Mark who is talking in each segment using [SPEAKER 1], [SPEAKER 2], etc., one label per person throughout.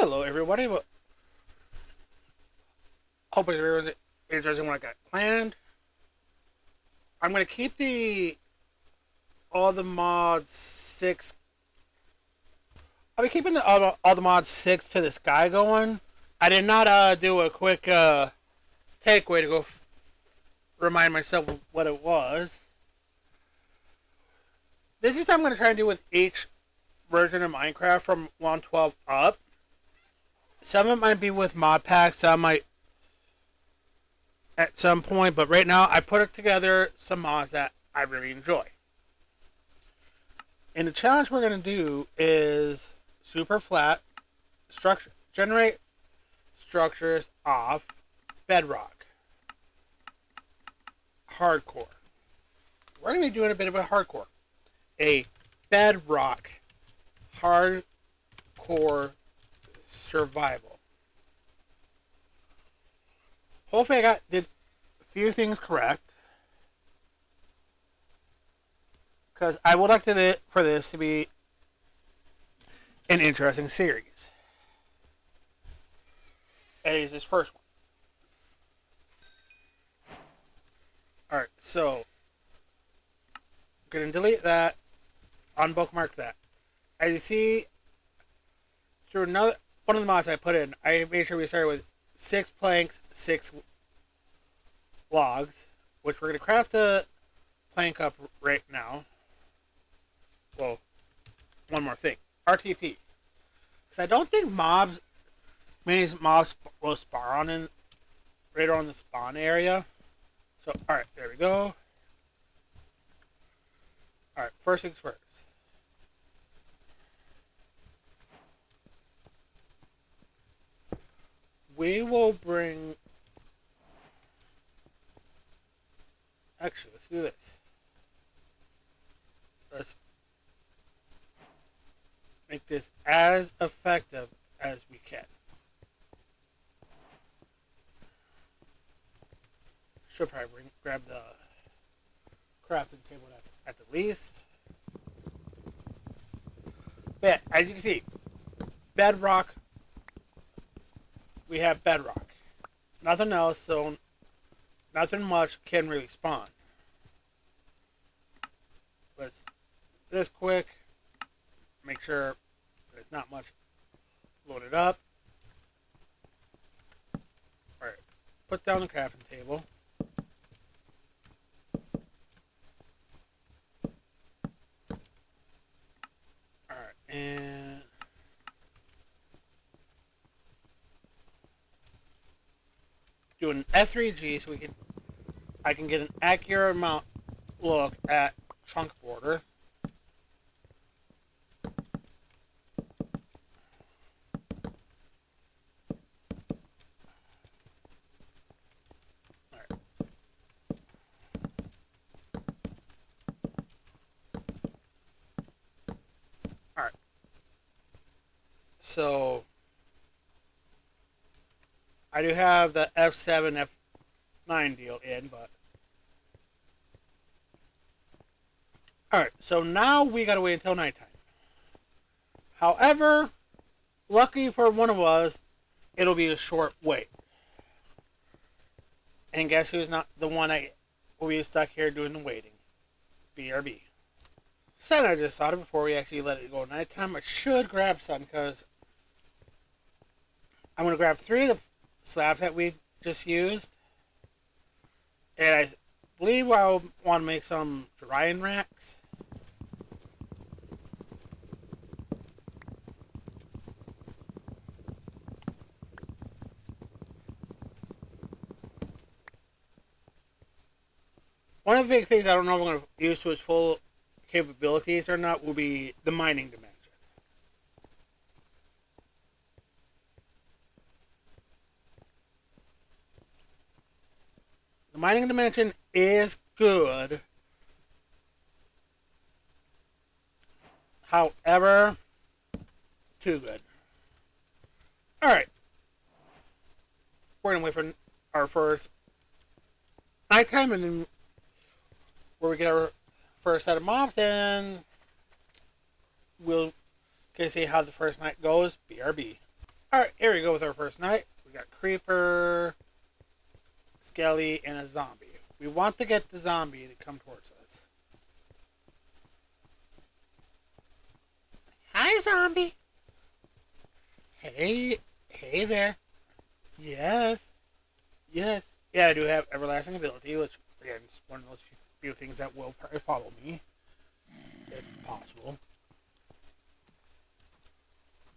[SPEAKER 1] Hello, everybody. Well, hope everyone's enjoying what I got planned. I'm gonna keep the all the mods six. I'll be keeping all the mods six to the sky going. I did not do a quick takeaway to go remind myself of what it was. This is what I'm gonna try and do with each version of Minecraft from 1.12 up. Some of it might be with mod packs. Some might at some point, but right now I put it together some mods that I really enjoy. And the challenge we're going to do is superflat structure. Generate structures off bedrock. Hardcore. We're going to be doing a bit of a hardcore. A bedrock hardcore survival. Hopefully I did a few things correct. Because I would like for this to be an interesting series. It is this first one. Alright, so I'm going to delete that, unbookmark that. As you see, through another one of the mods I put in, I made sure we started with 6 planks, 6 logs, which we're going to craft the plank up right now. Well, one more thing. RTP. Because I don't think many mobs will spawn in right on the spawn area. So, alright, there we go. Alright, first things first. We will bring... Actually, let's do this. Let's make this as effective as we can. Should probably grab the crafting table at the least. But as you can see, bedrock. We have bedrock. Nothing else, so nothing much can really spawn. Let's do this quick. Make sure there's not much loaded up. Alright. Put down the crafting table. Alright, and do an F3G so I can get an accurate amount look at chunk border. Alright. Alright. So I do have the F7, F9 deal in, but... Alright, so now we gotta wait until nighttime. However, lucky for one of us, it'll be a short wait. And guess who's not the one that will be stuck here doing the waiting? BRB. So I just thought of before we actually let it go nighttime, I should grab some, because I'm going to grab 3 of the slabs that we just used. And I believe I want to make some drying racks. One of the big things I don't know if I'm going to use to its full capabilities or not will be the mining dimension. The mining dimension is good. However, too good. Alright. We're going to wait for our first nighttime, and then where we get our first set of mobs, and we'll see how the first night goes. BRB. Alright, here we go with our first night. We got Creeper, Skelly, and a zombie. We want to get the zombie to come towards us. Hi, zombie. Hey, hey there. Yes, yes. Yeah, I do have everlasting ability, which again is one of those few things that will probably follow me, if possible.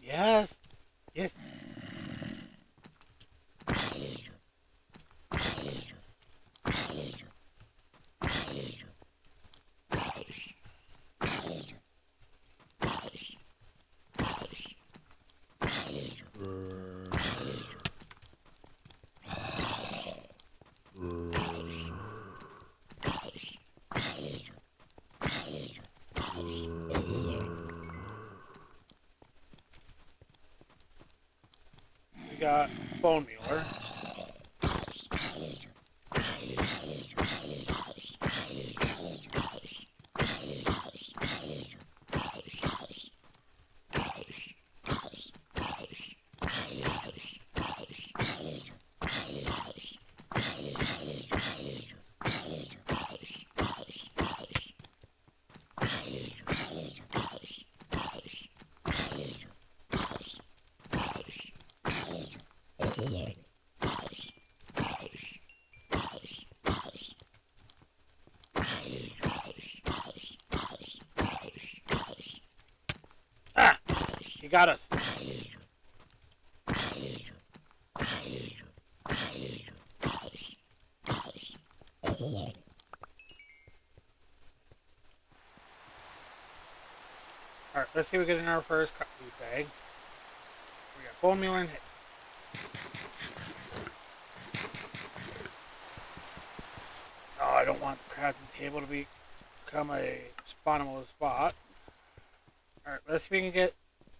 [SPEAKER 1] Yes, yes. We got Bone Mealer. Ah! He got us. Alright, let's see what we get in our first loot bag. We got Bone Mealer and Hay. Oh, I don't want the crafting table to become a spawnable spot. Alright, let's see if we can get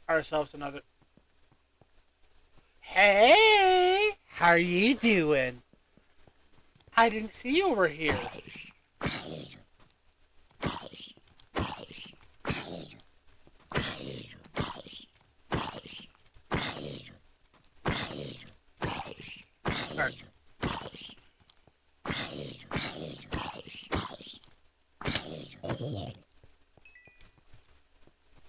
[SPEAKER 1] ourselves another. Hey! How are you doing? I didn't see you over here. Alright.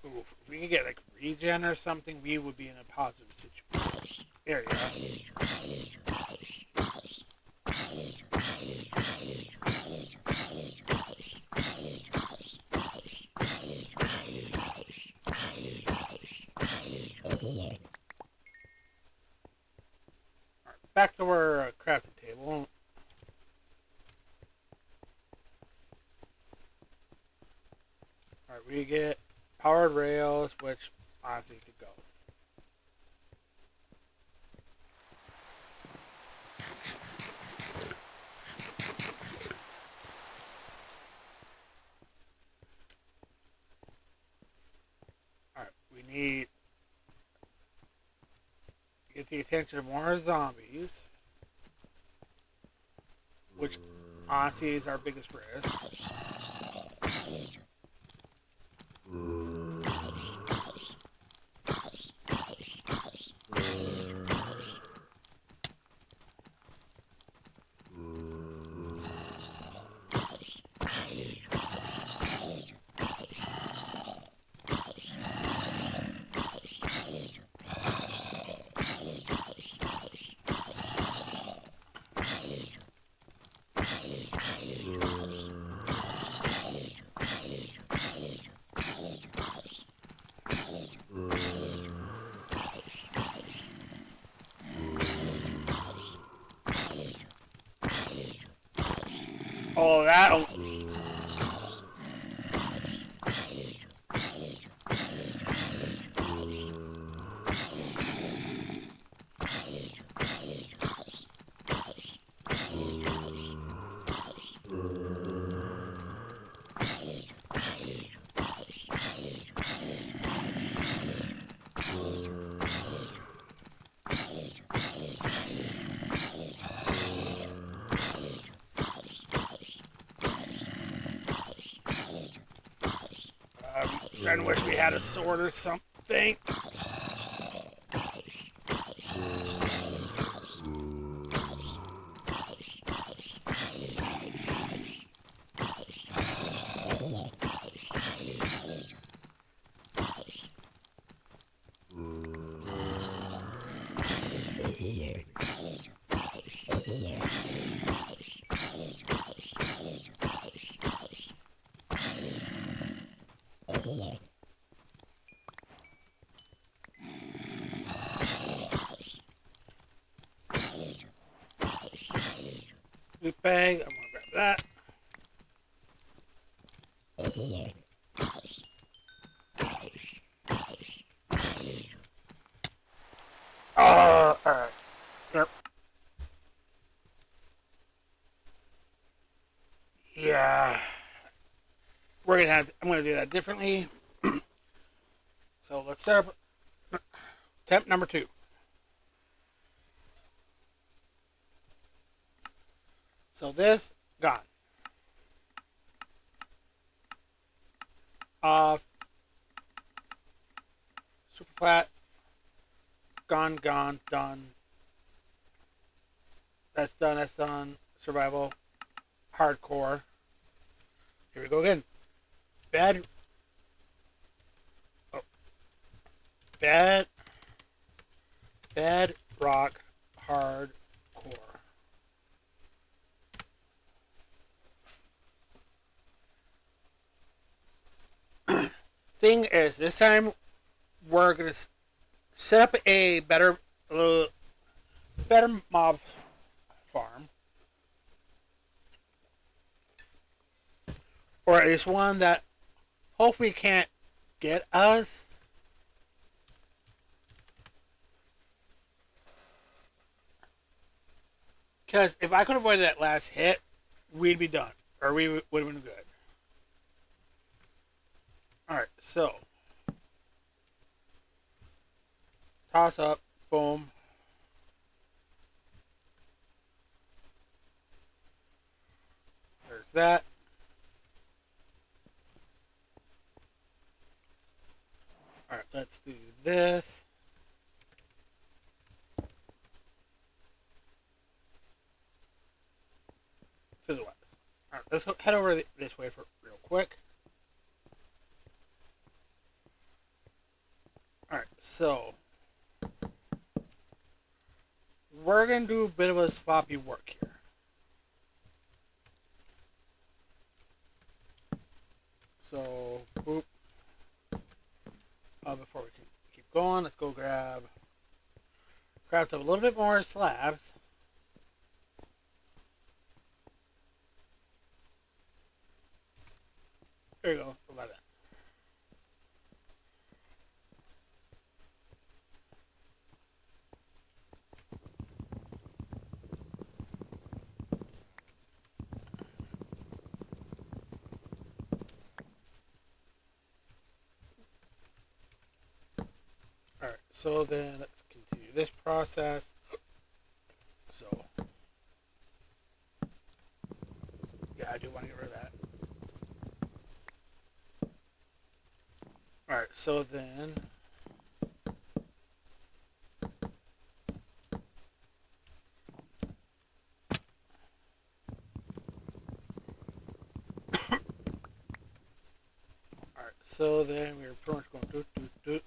[SPEAKER 1] Ooh, if we could get like regen or something, we would be in a positive situation. There you go. Back to our crafting table. Alright, we get powered rails, which honestly could go. Alright, we need to get the attention of more zombies, which honestly is our biggest risk. Oh, that'll. Starting to wish we had a sword or something. loot bag. I'm gonna grab that. Alright. Yep. Yeah. I'm gonna do that differently. So let's start up attempt number 2. So this gone. Uh super flat, gone, done. That's done. Survival, hardcore. Here we go again. Bad, oh, bad, bedrock, hardcore. Thing is, this time we're gonna set up a little better mob farm, or at least one that hopefully can't get us. Because if I could avoid that last hit, we'd be done, or we would have been good. All right, so toss up, boom. There's that. All right, let's do this. To the west. All right, let's head over this way for real quick. All right, so we're gonna do a bit of a sloppy work here. So, boop. Before we can keep going, let's go craft up a little bit more slabs. There you go, 11. Alright, so then let's continue this process. So, yeah, I do want to get rid of that. Alright, so then we're pretty much going do.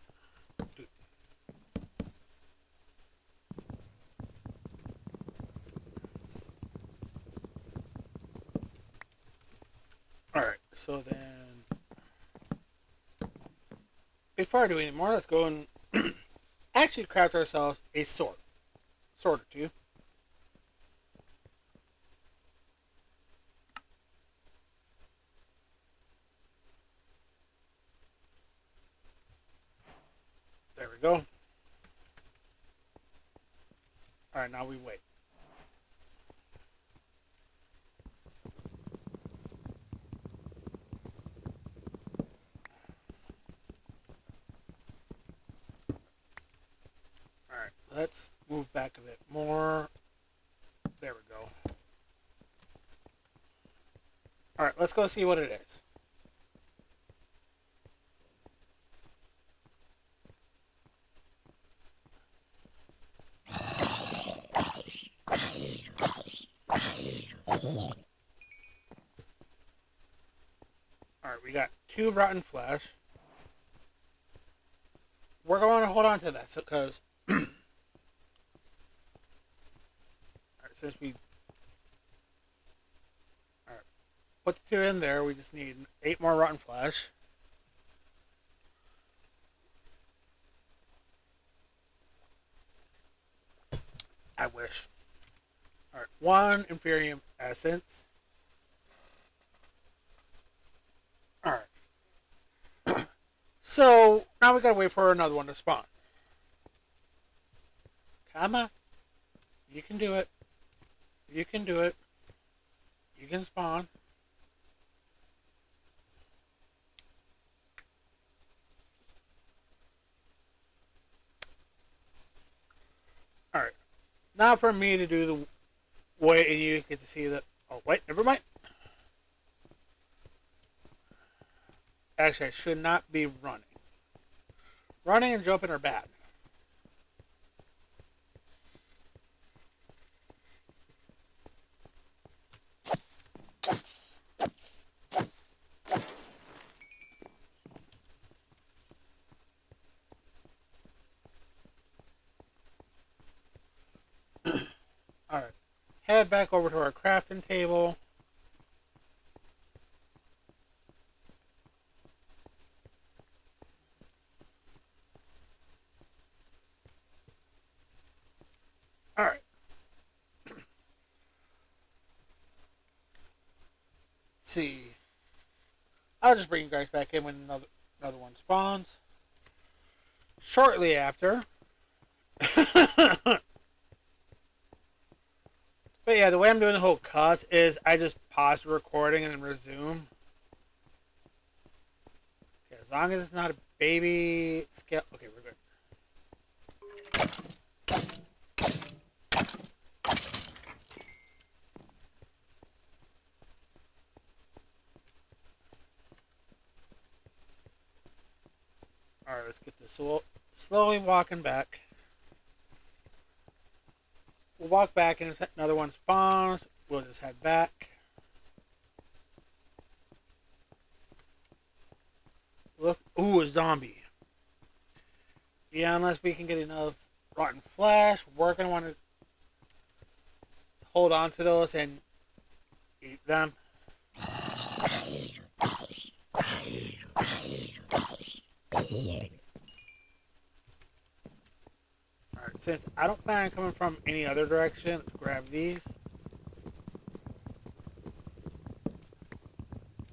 [SPEAKER 1] Alright, so then before I do any more, let's go and actually craft ourselves a sword. Sword or two. There we go. Alright, now we wait. Alright, let's move back a bit more. There we go. Alright, let's go see what it is. Alright, we got 2 rotten flesh. We're going to hold on to that because since we put the 2 in there, we just need 8 more rotten flesh. I wish. Alright, one inferium essence. Alright. So now we gotta wait for another one to spawn. Come on. You can do it. You can do it. You can spawn. Alright. Now for me to do the way and you get to see the... Oh, wait. Never mind. Actually, I should not be running. Running and jumping are bad. Alright. Head back over to our crafting table. Alright. See. I'll just bring you guys back in when another one spawns. Shortly after. But yeah, the way I'm doing the whole cuts is I just pause the recording and then resume. Okay, as long as it's not a baby scale. Okay, we're good. Alright, let's get this slowly walking back. We'll walk back, and if another one spawns, we'll just head back. Look, ooh, a zombie. Yeah, unless we can get enough rotten flesh, we're going to want to hold on to those and eat them. Alright, since I don't plan on coming from any other direction, let's grab these.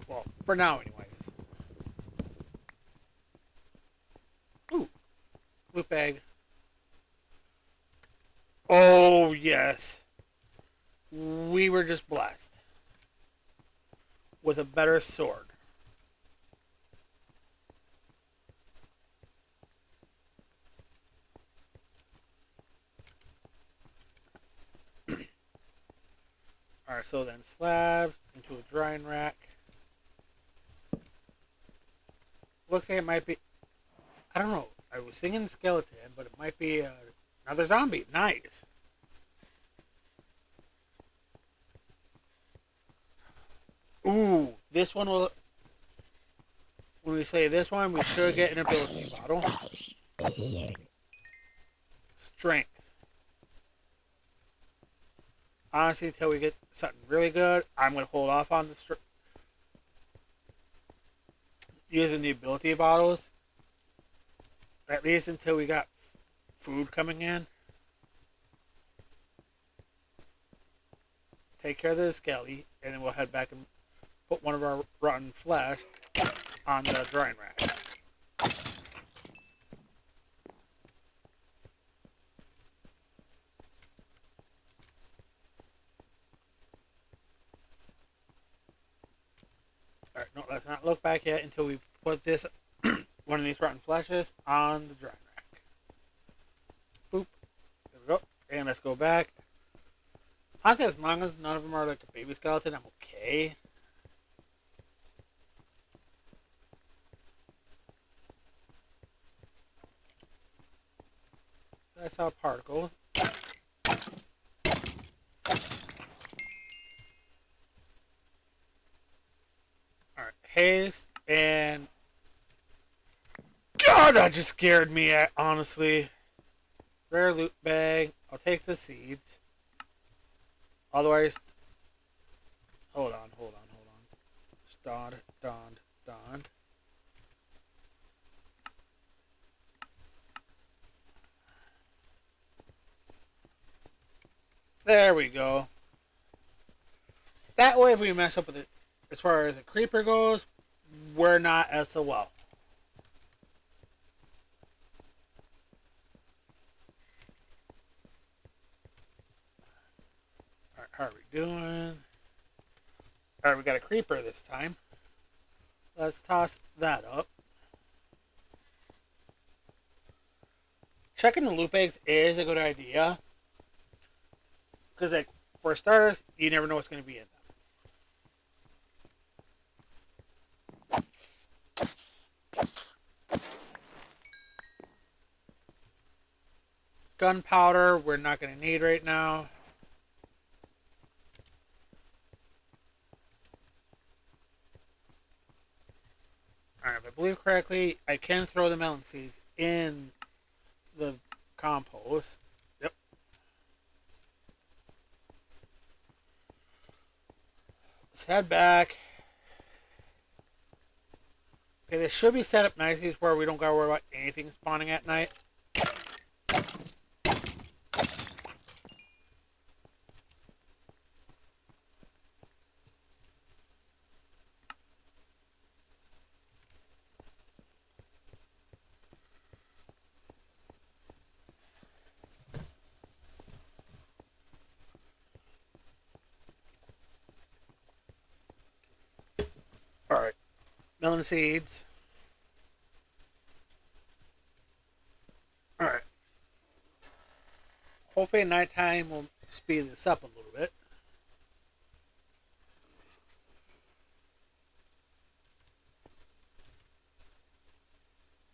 [SPEAKER 1] Well, for now anyways. Ooh, loot bag. Oh, yes. We were just blessed with a better sword. Alright, so then slabs into a drying rack. Looks like it might be... I don't know. I was thinking skeleton, but it might be another zombie. Nice. Ooh, this one will... When we say this one, we should get an ability bottle. Strength. Honestly, until we get something really good, I'm going to hold off on the using the ability bottles. At least until we got food coming in. Take care of the skelly, and then we'll head back and put one of our rotten flesh on the drying rack. Alright, no, let's not look back yet until we put this, one of these rotten fleshes on the drying rack. Boop. There we go. And let's go back. Honestly, as long as none of them are like a baby skeleton, I'm okay. That's how particles. Alright, haste and... God, that just scared me, honestly. Rare loot bag. I'll take the seeds. Otherwise... Hold on. Donned. There we go. That way, if we mess up with it, as far as a creeper goes, we're not SOL. Alright, how are we doing? Alright, we got a creeper this time. Let's toss that up. Checking the loop eggs is a good idea. Because, like, for starters, you never know what's going to be in them. Gunpowder, we're not going to need right now. Alright, if I believe correctly, I can throw the melon seeds in the compost. Yep. Let's head back. Okay, this should be set up nicely where we don't gotta worry about anything spawning at night. Alright. Melon seeds. Alright. Hopefully at nighttime will speed this up a little bit.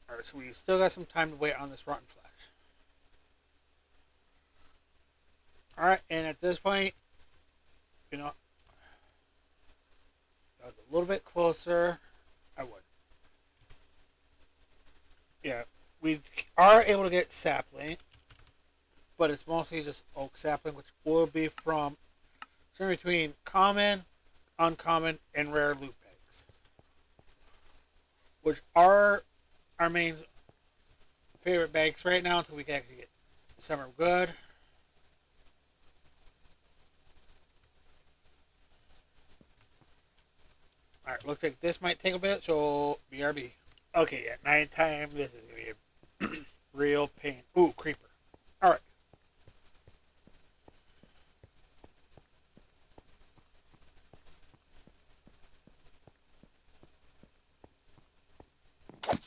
[SPEAKER 1] Alright, so we still got some time to wait on this rotten flesh. Alright, and at this point, you know, I was a little bit closer. I would. Yeah, we are able to get sapling, but it's mostly just oak sapling, which will be from somewhere between common, uncommon, and rare loot bags, which are our main favorite bags right now until we can actually get some are good. Alright, looks like this might take a bit, so BRB. Okay, at nighttime, this is going to be a real pain. Ooh, creeper. Alright. Let's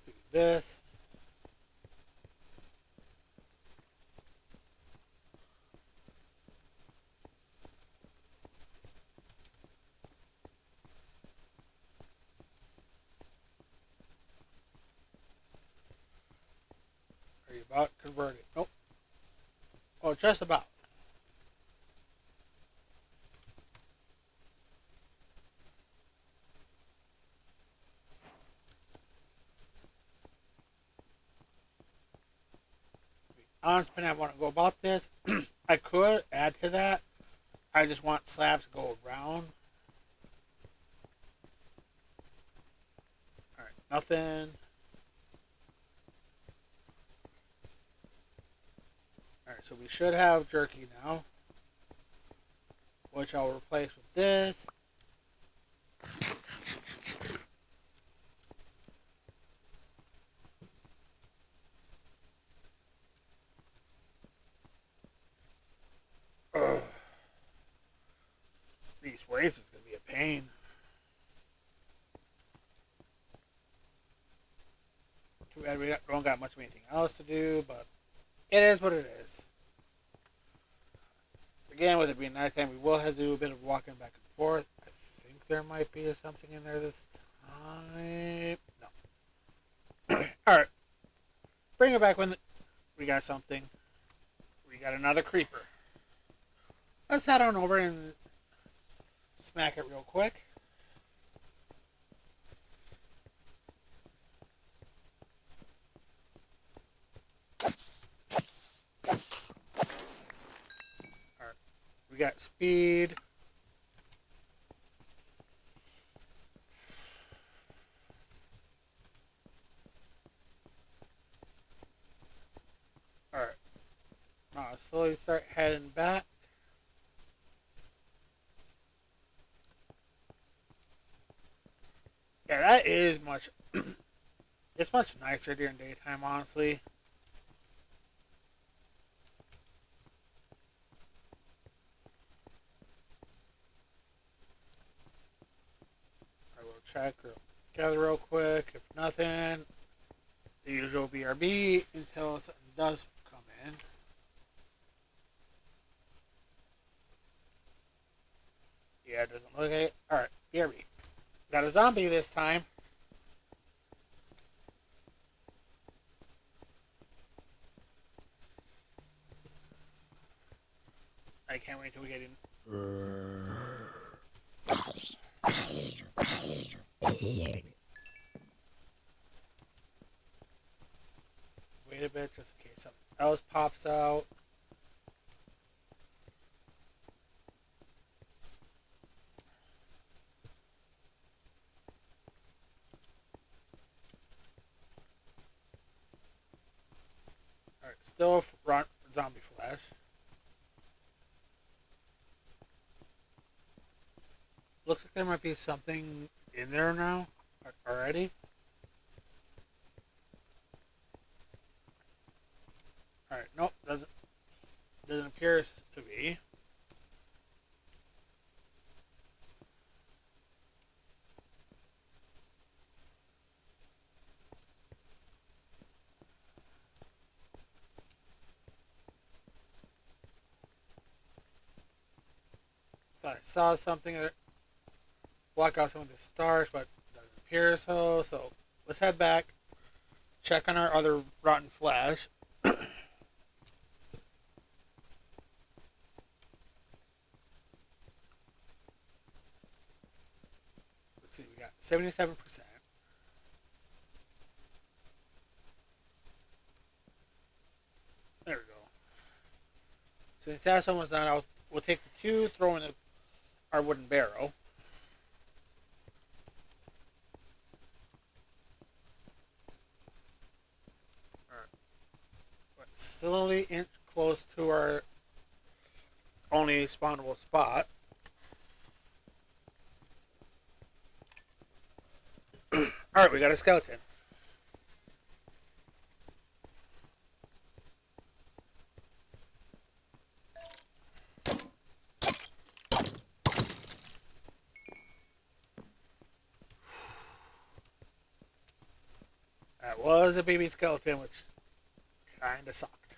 [SPEAKER 1] do this. Are you about converted? Nope. Oh, just about. Honestly, I want to go about this. I could add to that. I just want slabs to go around. Alright, nothing. Alright, so we should have jerky now, which I'll replace with this. Ugh. These waves is going to be a pain. Too bad we don't got much of anything else to do, but it is what it is. Again, with it being nighttime, we will have to do a bit of walking back and forth. I think there might be something in there this time. No. Alright. Bring it back when we got something. We got another creeper. Let's head on over and smack it real quick. Alright. We got speed. Alright. slowly start heading back. Yeah, that is much. It's much nicer during daytime, honestly. I will check together real quick. If nothing, the usual BRB until something does come in. Yeah, it doesn't look like it. Alright, BRB. Got a zombie this time. I can't wait till we get in. Wait a bit just in case something else pops out. Alright, still zombie flash. Looks like there might be something in there now already. Alright, nope, doesn't appear to be. Thought I saw something that block out some of the stars, but doesn't appear so. So let's head back, check on our other rotten flash. Let's see, we got 77%. There we go. Since that's almost done, we'll take the two, throw in our wooden barrel. Alright. Slowly inch close to our only spawnable spot. Alright, we got a skeleton. That was a baby skeleton, which kinda sucked.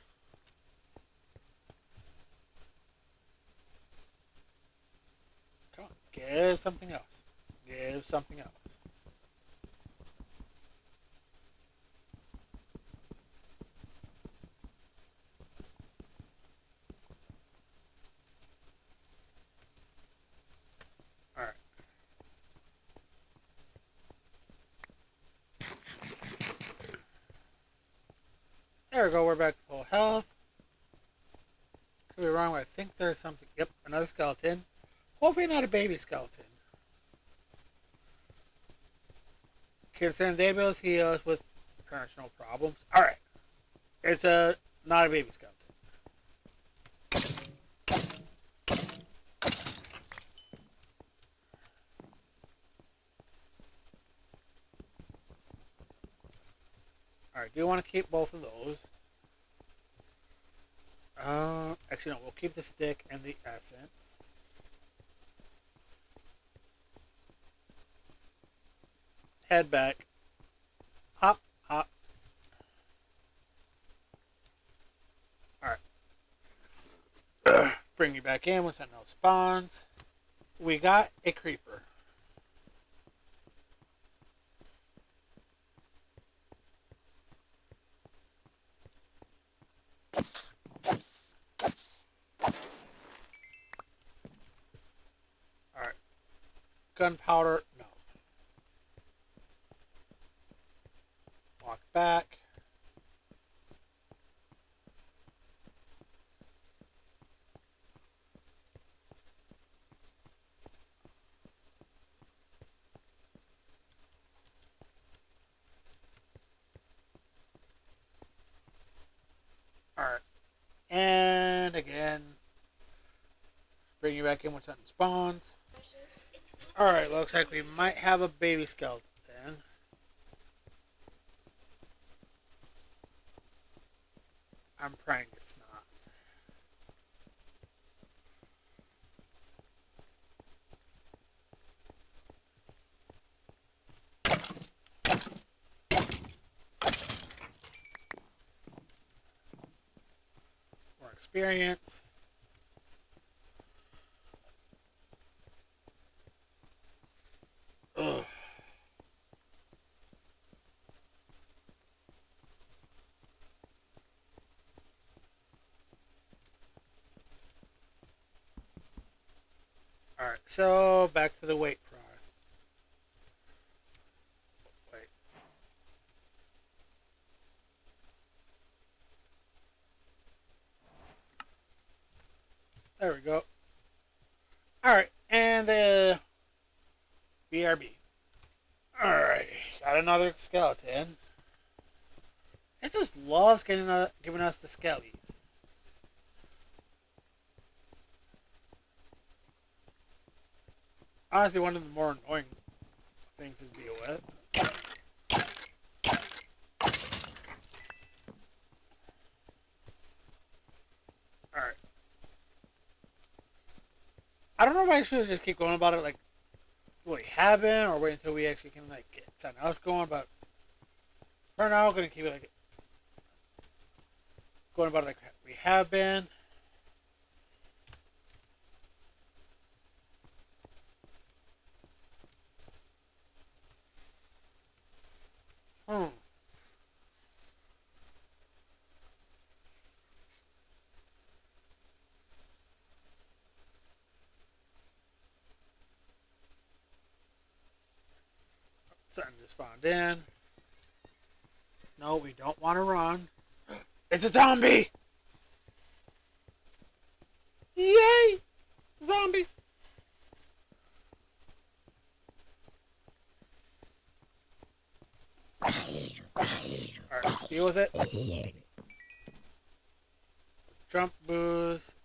[SPEAKER 1] Come on, give something else. Give something else. Alright. There we go, we're back to full health. Could be wrong, but I think there's something. Yep, another skeleton. Hopefully not a baby skeleton. Concerning the ability to heal us with personal problems. Alright. It's not a baby skeleton. Alright, do you want to keep both of those? Actually, no, we'll keep the stick and the essence. Head back. Hop, hop. Alright. Bring you back in once that no spawns. We got a creeper. Alright. Gunpowder, no. Walk back. Alright. And back in when something spawns. Alright, looks like we might have a baby skeleton. I'm praying it's not. More experience. Ugh. Alright, so back to the weight process. Wait. There we go. Alright, and the BRB. Alright, got another skeleton. It just loves giving us the skellies. Honestly, one of the more annoying things to deal with. Alright. I don't know if I should just keep going about it like what we have been, or wait until we actually can like get something else going, but for now we're gonna keep it like going about it like we have been. Hmm. Something just spawned in. No, we don't want to run. It's a zombie! Yay! Zombie! Alright, let's deal with it. Jump boost.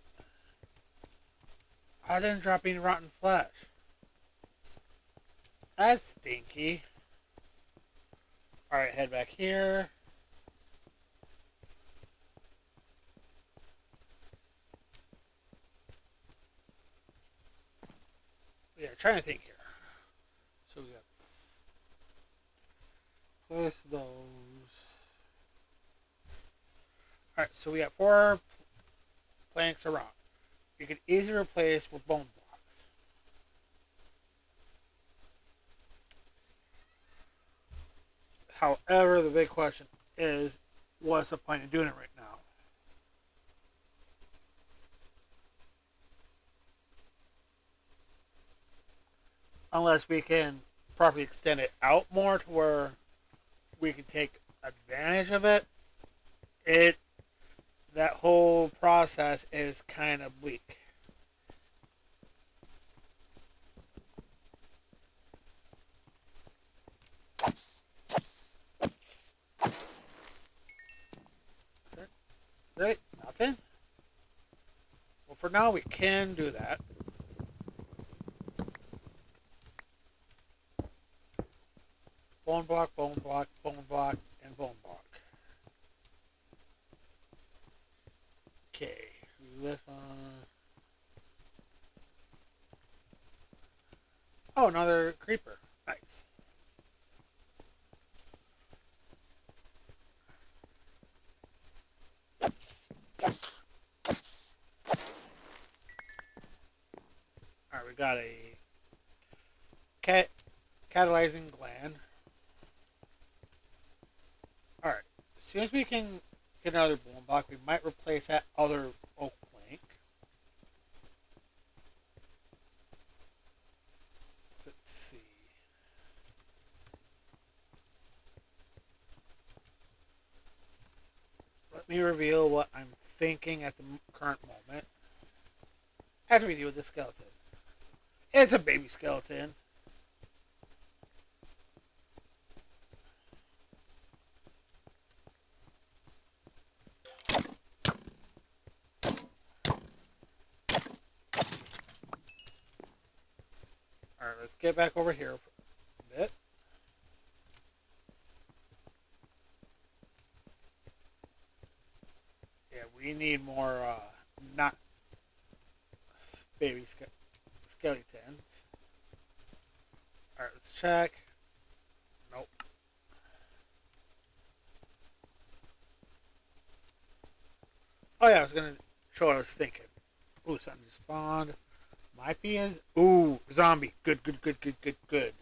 [SPEAKER 1] I didn't drop any rotten flesh. That's stinky. Alright, head back here. Yeah, trying to think here. So we got place those. Alright, so we got 4 planks around. You can easily replace with bone blocks. However, the big question is, what's the point of doing it right now? Unless we can properly extend it out more to where we can take advantage of it, that whole process is kind of bleak. Right? Nothing? Well, for now, we can do that. Bone block, bone block, bone block, and bone block. Okay. Lift on. Oh, another creeper. Nice. Alright, we got a catalyzing gland. Alright, as soon as we can get another bone block, we might replace that other oak plank. So let's see. Let me reveal what I'm thinking at the current moment. After we deal with the skeleton. It's a baby skeleton. let's get back over here for a bit. Yeah, we need more not baby skeletons. Alright, let's check. Nope. Oh yeah, I was gonna show what I was thinking. Ooh, something just spawned. Might be as ooh, zombie. Good, good, good, good, good, good.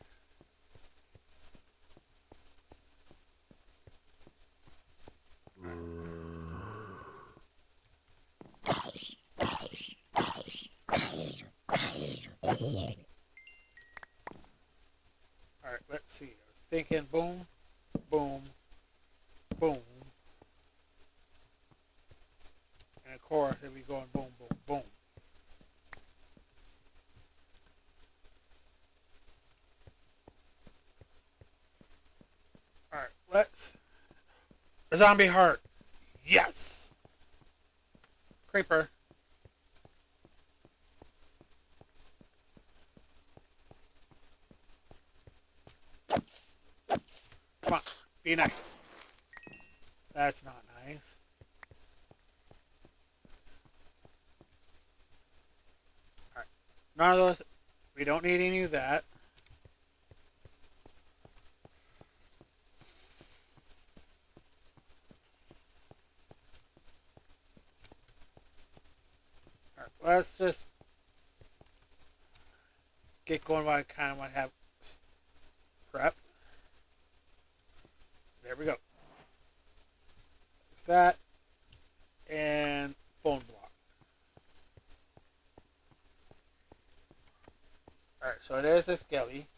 [SPEAKER 1] Alright, let's see. I was thinking boom, boom, boom. And of course if we going boom, boom, boom. Alright, let's a zombie heart. Yes! Creeper. Come on, be nice. That's not nice. Alright. None of those. We don't need any of that. Alright, let's just get going while I kind of want to have prep. There we go. There's that. And bone block. Alright, so there's the skelly.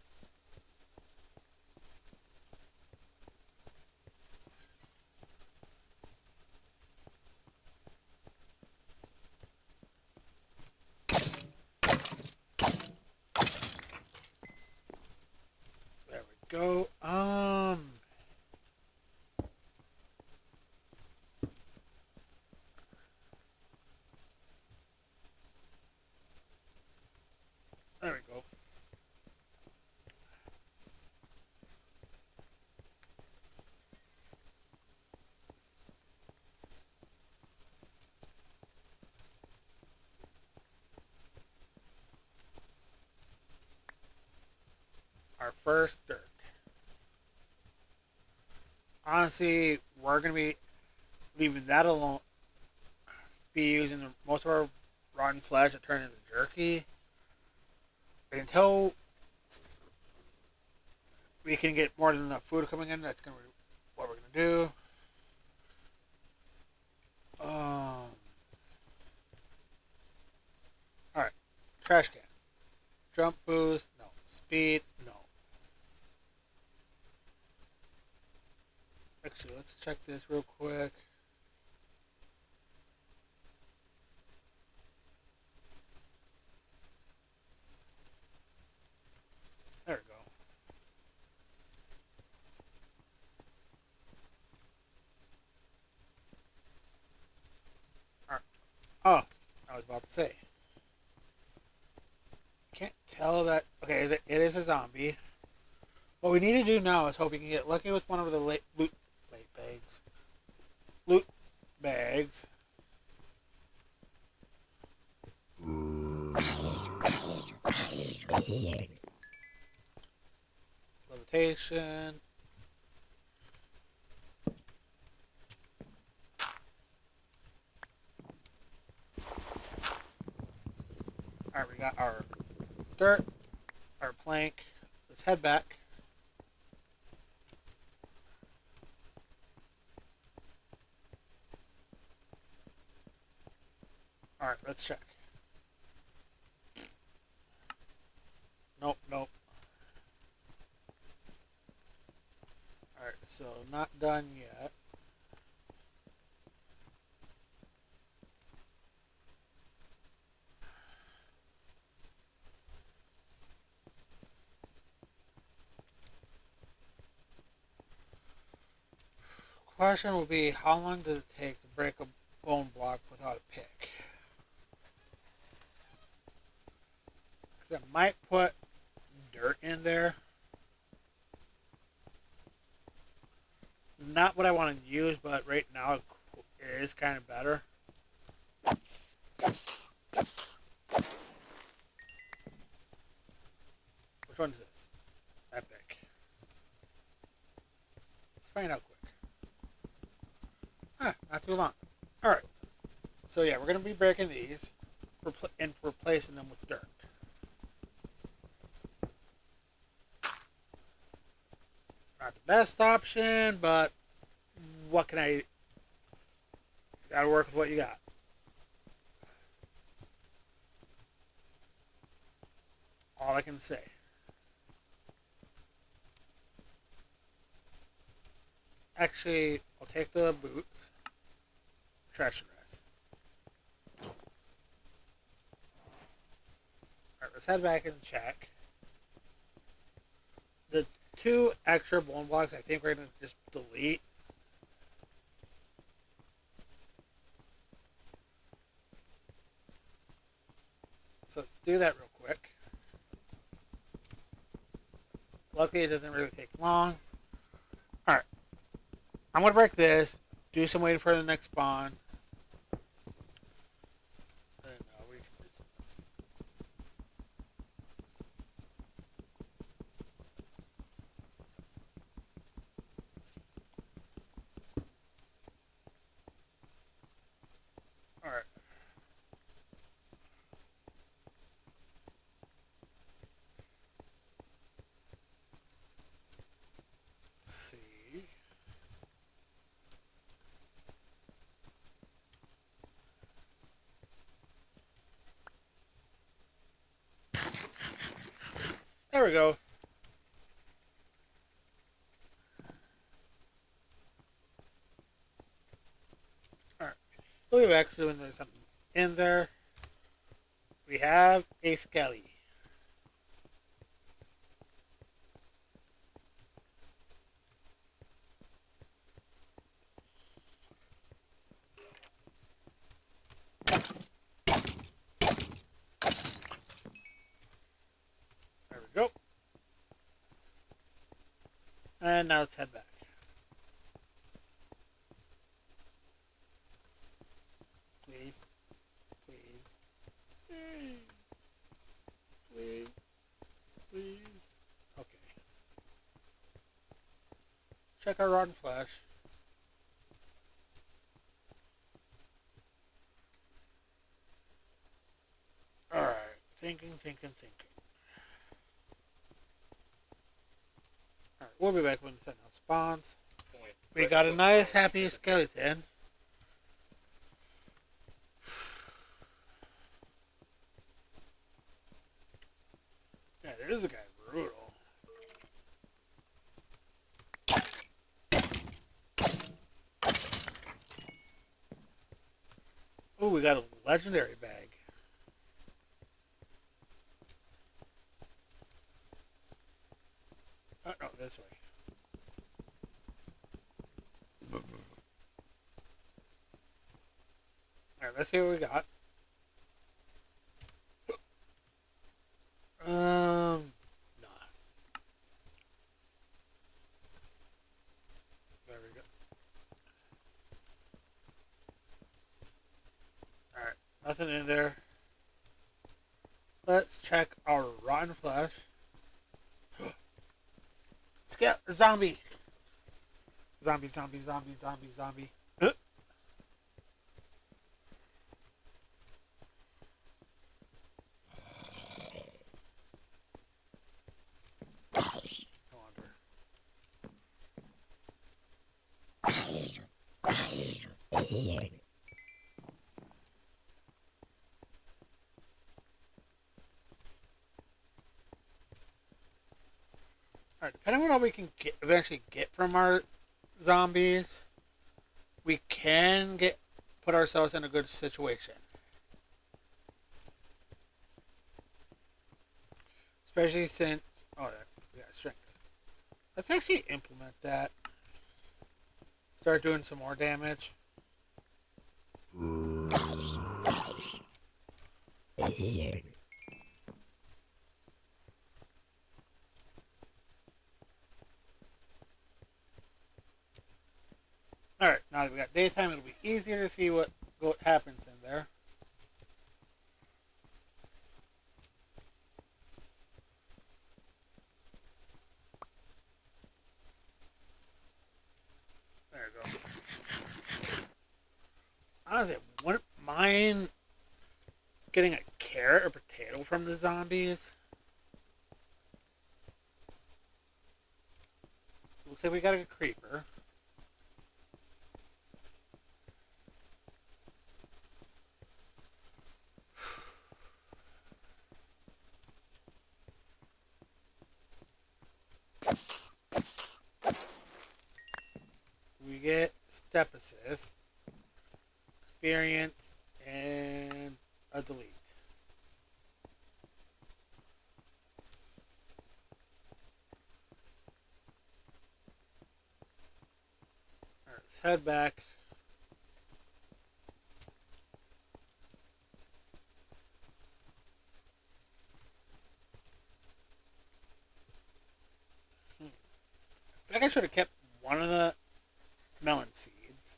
[SPEAKER 1] There we go. There we go. Our first dirt. Honestly, we're going to be leaving that alone. Be using most of our rotten flesh to turn into jerky. Until we can get more than enough food coming in, that's going to be what we're going to do. Alright. Trash can. Jump boost. No. Speed. No. Actually, let's check this real quick. There we go. Alright. Oh, I was about to say. Can't tell that. Okay, it is a zombie. What we need to do now is hope we can get lucky with one of the loot bags. Loot bags. Levitation. Alright, we got our dirt, our plank. Let's head back. Alright, let's check. Nope, nope. Alright, so not done yet. Question will be, how long does it take to break a bone block without a pick? Because it might put dirt in there. Not what I want to use, but right now it is kind of better. Which one is this? Epic. Let's find out quick. Not too long. Alright. So yeah, we're going to be breaking these and replacing them with dirt. Not the best option, but what can I... Gotta work with what you got. All I can say. Actually, I'll take the boots. Trash the rest. Alright, let's head back and check. The 2 extra bone blocks I think we're going to just delete. So let's do that real quick. Luckily it doesn't really take long. Alright. I'm going to break this. Do some waiting for the next spawn. And we can just... Alright. Let's see. There we go. Alright. We'll be back soon when there's something in there. We have a skelly. There we go. And now let's head back. Please. Please. Please. Please. Please. Okay. Check our rotten flesh. Alright. Thinking. Alright, we'll be back when the sentinel spawns. We got a nice, happy skeleton. Yeah, this guy brutal. Oh, we got a legendary bag. Oh, no, this way. Alright, let's see what we got. Nah. There we go. Alright, nothing in there. Let's check our rotten flesh. Scout zombie. Zombie. Alright, depending on what we can eventually get from our zombies, we can put ourselves in a good situation. Especially since... Oh, we got strength. Let's actually implement that. Start doing some more damage. Alright, now that we got daytime, it'll be easier to see what happens in there. There we go. Honestly, I wouldn't mind getting a carrot or potato from the zombies. Looks like we got a creeper. We get step assist, experience, and a delete. Alright, let's head back. I think I should have kept one of the melon seeds.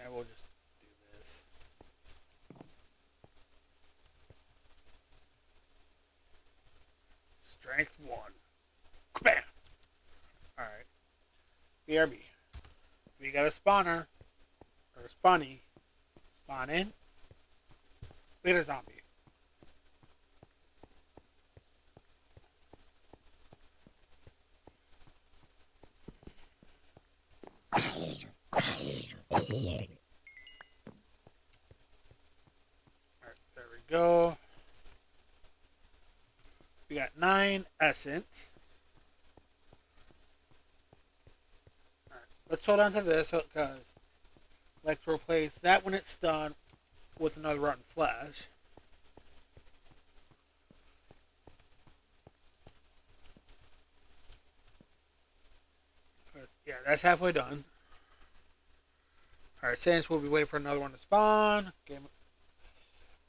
[SPEAKER 1] And we'll just do this. Strength 1. Bam! Alright. BRB. We got a spawner. Or a spawny. Spawn in. We got a zombie. Alright, there we go. We got 9 essence. Alright, let's hold on to this because I'd like to replace that when it's done with another rotten flesh. Yeah, that's halfway done. Alright, since we'll be waiting for another one to spawn.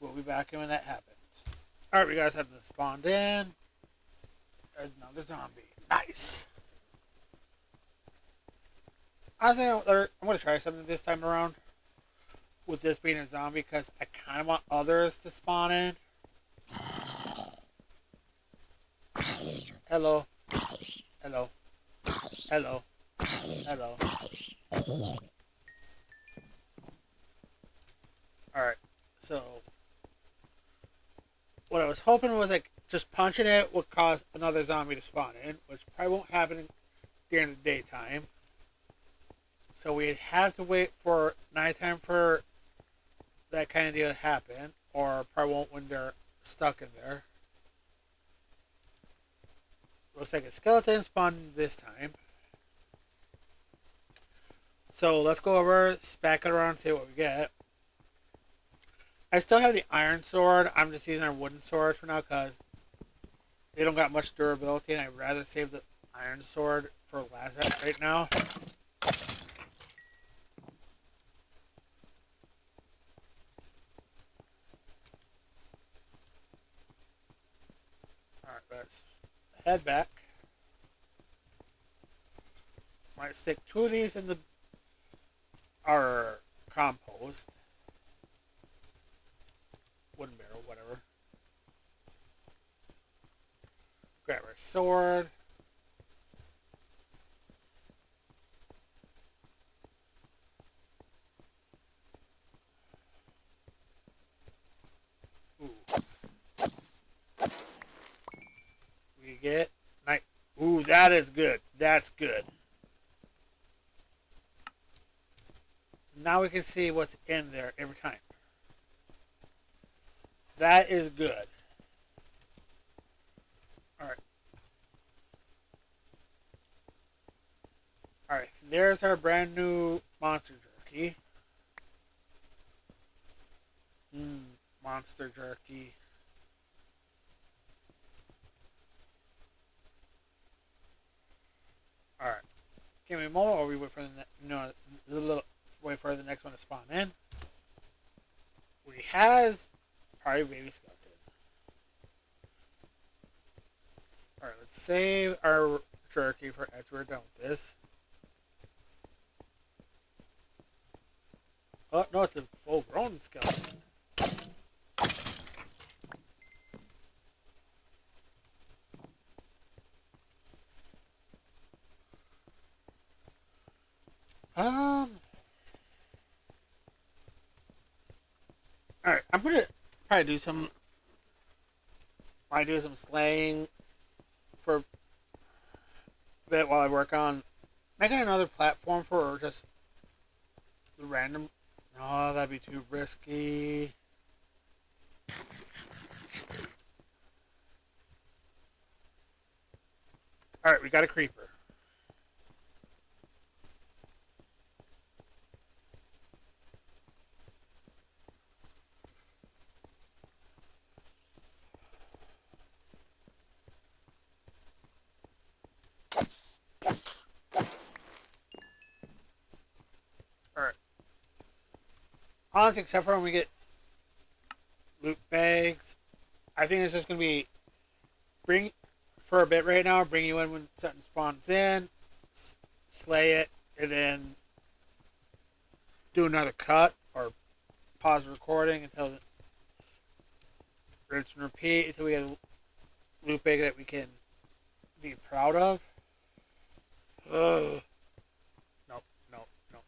[SPEAKER 1] We'll be back when that happens. Alright, we guys have spawned in. Another zombie. Nice. I think I'm going to try something this time around. With this being a zombie, because I kind of want others to spawn in. Hello. Hello. Hello. Hello. Alright, so what I was hoping was like just punching it would cause another zombie to spawn in, which probably won't happen during the daytime. So we'd have to wait for nighttime for that kind of deal to happen, or probably won't when they're stuck in there. Looks like a skeleton spawned this time. So let's go over, spack it around, and see what we get. I still have the iron sword. I'm just using our wooden sword for now because they don't got much durability, and I'd rather save the iron sword for last right now. Alright, let's head back. Might stick 2 of these in our compost. Wooden barrel, whatever. Grab our sword. Ooh. We get night. Ooh, that is good. That's good. Now we can see what's in there every time. That is good. Alright. Alright, there's our brand new monster jerky. Monster jerky. Alright. Give me a moment while we wait for wait for the next one to spawn in. We has probably baby skeleton. Alright, let's save our jerky for after we're done with this. Oh no, it's a full-grown skeleton. Um. All right, I'm gonna probably do some. I do some slaying for a bit while I work on making another platform for just the random. No, that'd be too risky. All right, we got a creeper. All right. Honestly, except for when we get loot bags, I think it's just gonna be bring for a bit right now. Bring you in when something spawns in, slay it, and then do another cut or pause the recording until the rinse and repeat until we get a loot bag that we can be proud of. Ugh. Nope, nope, nope.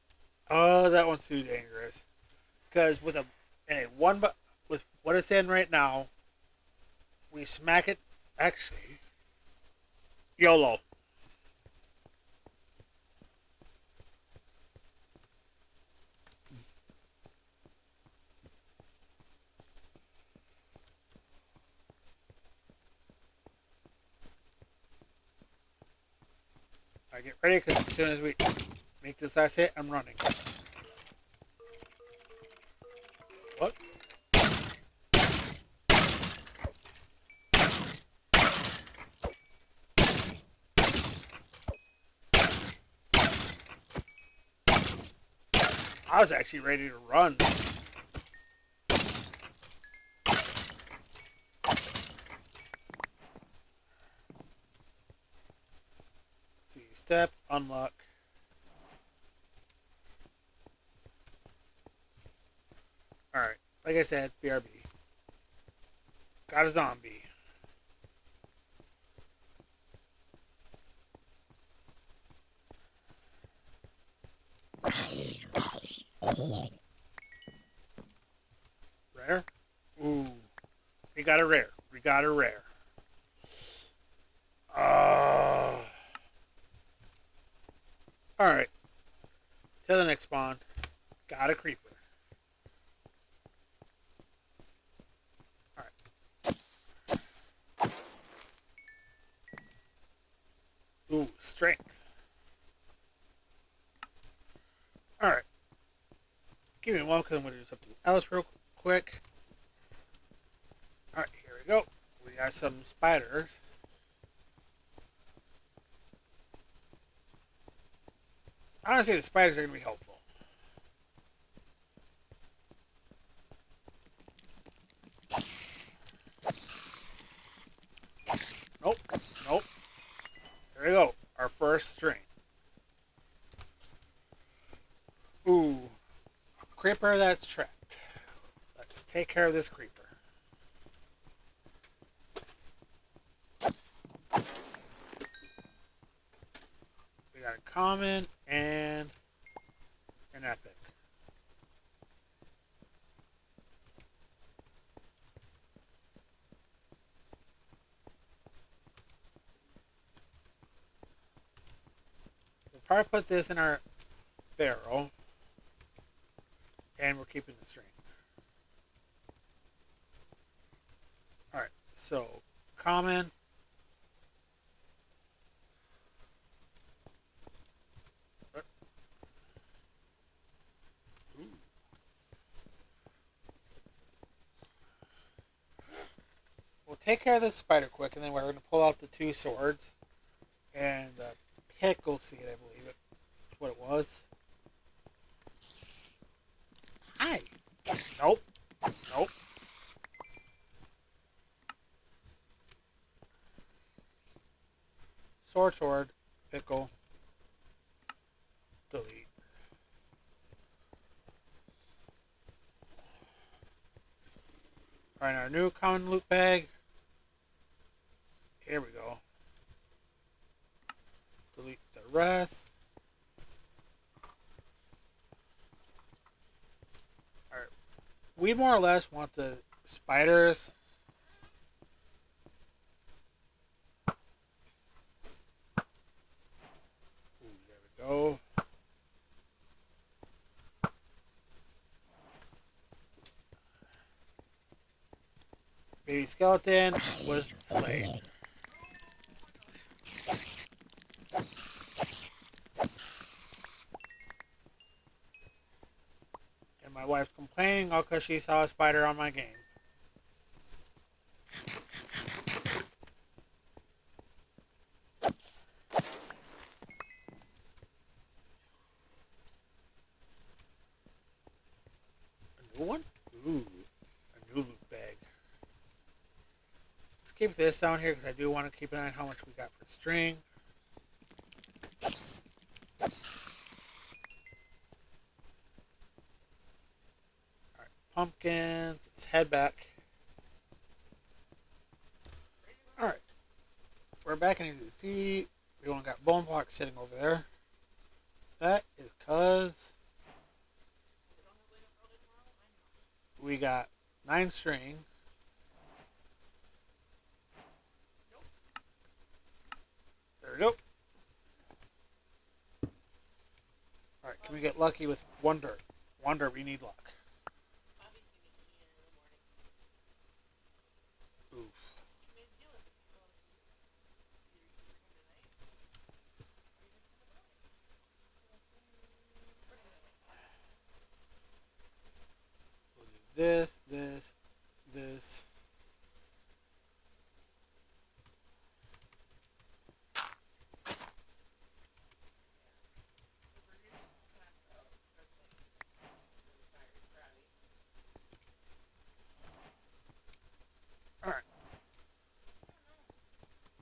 [SPEAKER 1] Oh, that one's too dangerous. Because with with what it's in right now, we smack it. Actually, YOLO. I get ready because as soon as we make this last hit, I'm running. What? I was actually ready to run. See, step, unlock. Alright, like I said, BRB. Got a zombie. Rare? Ooh. We got a rare. We got a rare. Alright. Till the next spawn. Got a creeper. Alright. Ooh, strength. Alright. Give me one because I'm going to do something else real quick. Alright, here we go. We got some spiders. Honestly, the spiders are going to be helpful. Nope. Nope. There we go. Our first string. Ooh. Creeper that's trapped. Let's take care of this creeper. We got a common and an epic. We'll probably put this in our barrel. And we're keeping the string. Alright, so common. We'll take care of this spider quick, and then we're going to pull out the two swords. And pickle seed, I believe it. That's what it was. Hi. Nope. Nope. sword, pickle, delete. Alright, our new common loot bag. Here we go. Delete the rest. Alright. We more or less want the spiders. Ooh, there we go. Baby skeleton was slain. And my wife's complaining all because she saw a spider on my game. A new one? Ooh, a new loot bag. Let's keep this down here because I do want to keep an eye on how much we got for string. Alright, pumpkins. Let's head back. Alright, we're back and as you can see, we only got bone blocks sitting over there. That is because we got 9 string. There we go. Alright, can we get lucky with 1 dirt? 1 dirt, we need luck. Oof. We'll do this, this, this. Alright.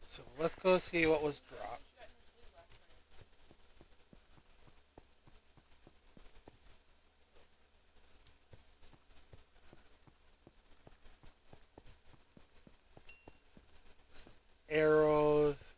[SPEAKER 1] So let's go see what was dropped. Some arrows.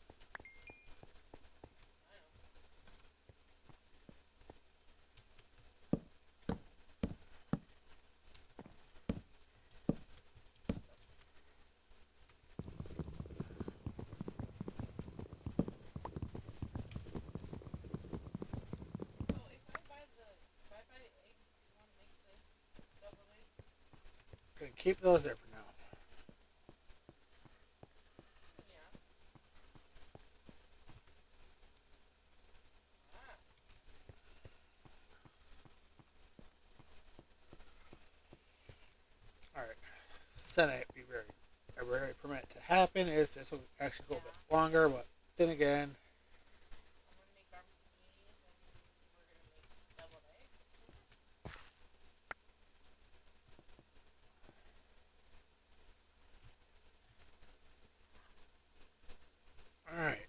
[SPEAKER 1] Gonna keep those there for now. Alright. Said I'd be very permit to happen is this will actually go a bit longer, but then again. Alright.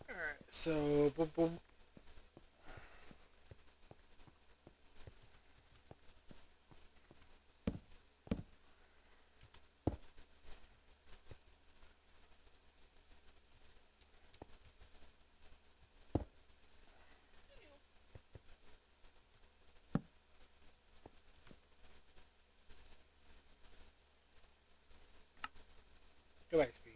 [SPEAKER 1] Alright, so boom boom. Goodbye speed.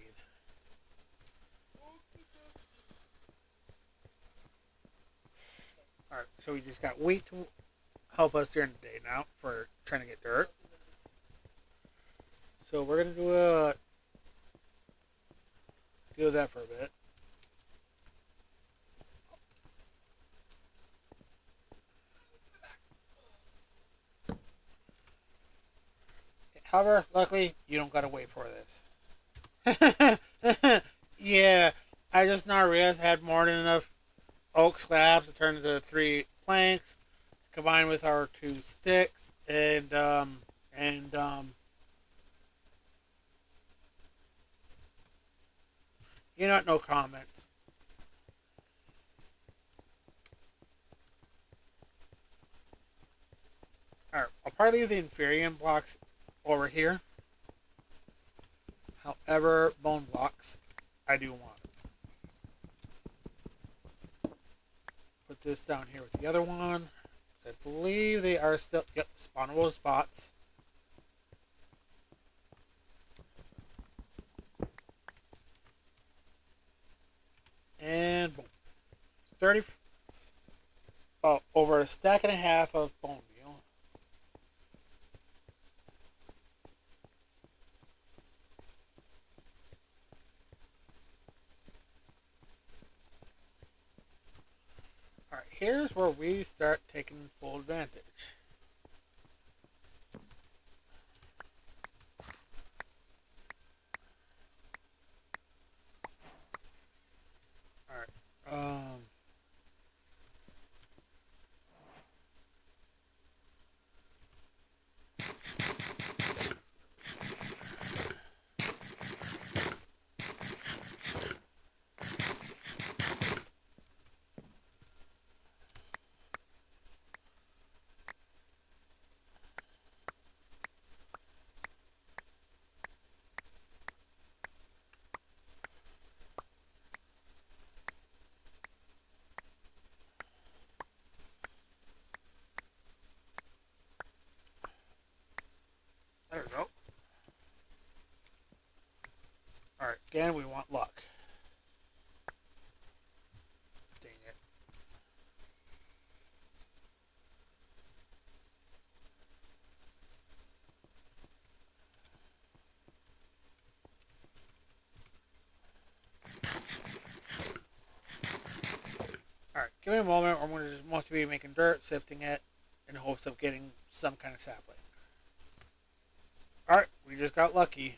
[SPEAKER 1] Alright, so we just got wheat to help us during the day now for trying to get dirt. So we're gonna do that for a bit. However, luckily, you don't gotta wait for this. Yeah, I just now realized I had more than enough oak slabs to turn into 3 planks, combined with our 2 sticks, and you know, no comments. All right, I'll probably leave the inferior blocks over here. However, bone blocks, I do want. Put this down here with the other one. I believe they are still, yep, spawnable spots. And boom. 30, over a stack and a half of bone meal. Alright, here's where we start taking full advantage. Alright, there we go. Alright, again, we want luck. Dang it. Alright, give me a moment. I'm going to just mostly be making dirt, sifting it, in hopes of getting some kind of sapling. Alright, we just got lucky.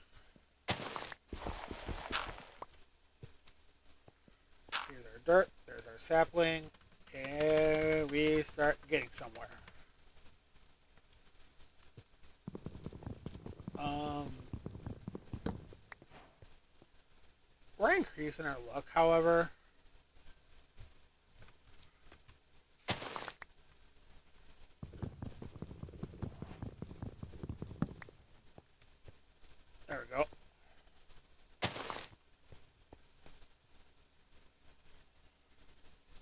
[SPEAKER 1] Here's our dirt, there's our sapling, and we start getting somewhere. We're increasing our luck, however. There we go.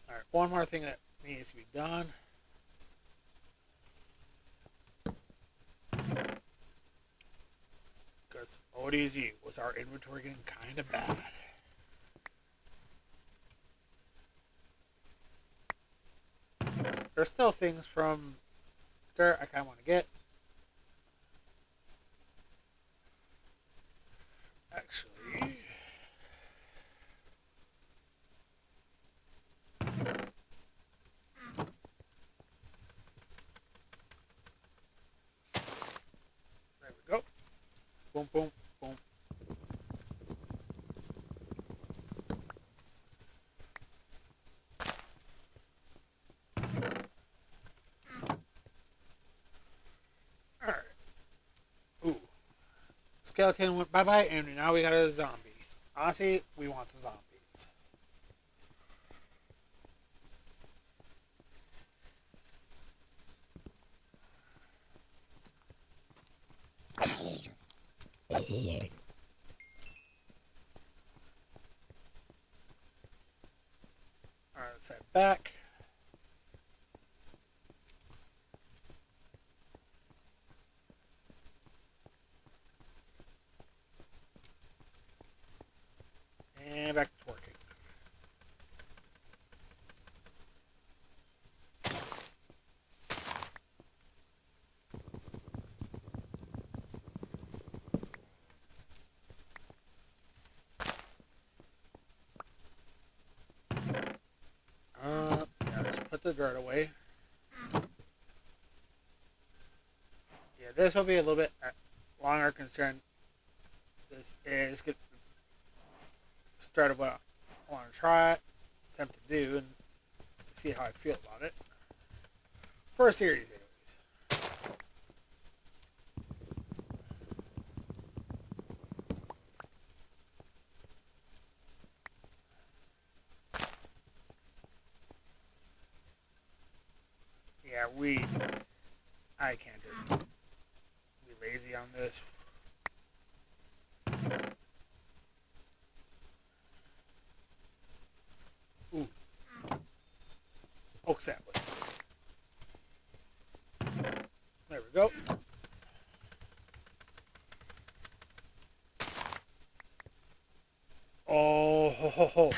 [SPEAKER 1] Alright, one more thing that needs to be done. Because ODG was our inventory getting kind of bad. There's still things from dirt I kind of want to get. Actually, there we go. Boom, boom, boom. Alright. Ooh. Skeleton went bye-bye, and now we got a zombie. Honestly, we want the zombies. Alright, let's head back. And back to working. Yeah, let's put the dirt away. Yeah, this will be a little bit longer concerned, this is get started what I want to try, attempt to do, and see how I feel about it. For a series, anyways. Yeah, I can't just be lazy on this. Ooh, oak sapling. There we go. Oh, ho, ho, ho.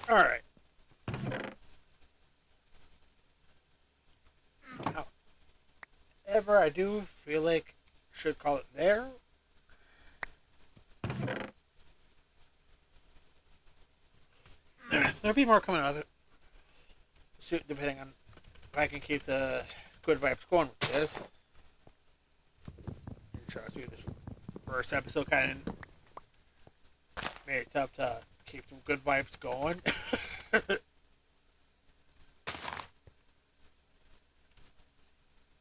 [SPEAKER 1] All right. However, I do feel like I should call it there. There'll be more coming out of it, depending on if I can keep the good vibes going with this. And trust me, this first episode kind of made it tough to keep the good vibes going.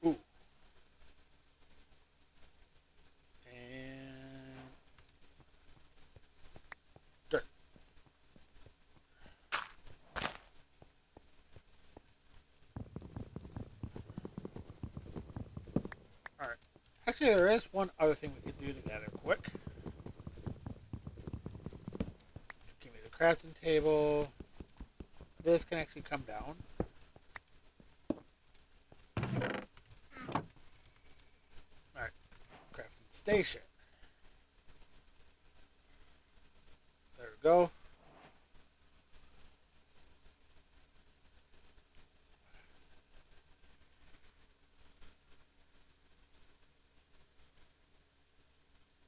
[SPEAKER 1] Ooh. And dirt. Alright. Actually, there is one other thing we could do together quick. Give me the crafting table. This can actually come down. Alright. Crafting station. There we go.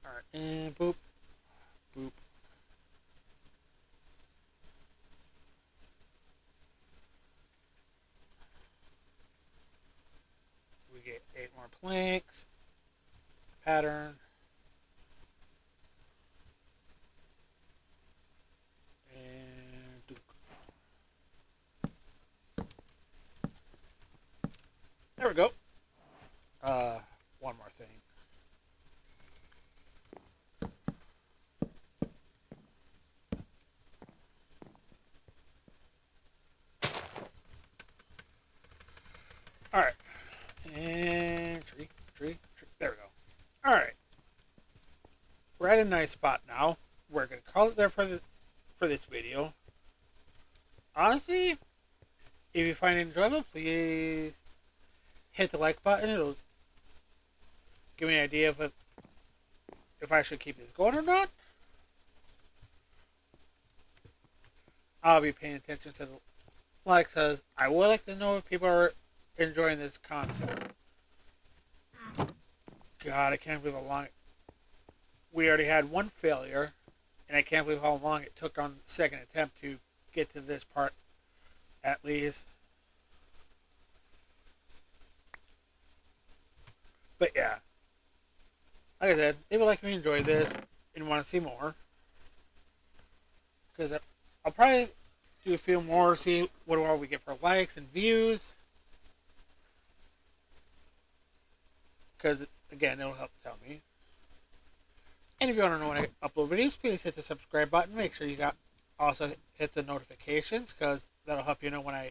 [SPEAKER 1] Alright, and boop. Boop. We get 8 more planks. Pattern. And Duke. There we go. One more thing. Alright. And tree. There we go. Alright. We're at a nice spot now. We're going to call it there for this video. Honestly, if you find it enjoyable, please hit the like button. It'll give me an idea of if I should keep this going or not. I'll be paying attention to the likes, because I would like to know if people are enjoying this concept. God, I can't believe how long we already had one failure, and I can't believe how long it took on the second attempt to get to this part, at least. But yeah, like I said, if you like me, enjoy this, and want to see more, because I'll probably do a few more, see what all we get for likes and views, because again, it'll help tell me. And if you want to know when I upload videos, please hit the subscribe button. Make sure you also hit the notifications, because that'll help you know when I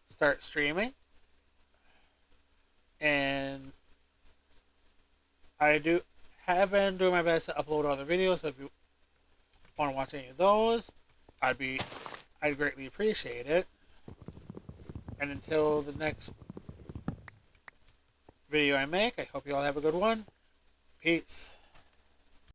[SPEAKER 1] start streaming. And I have been doing my best to upload other videos, so if you want to watch any of those, I'd greatly appreciate it. And until the next video I make, I hope you all have a good one. Peace.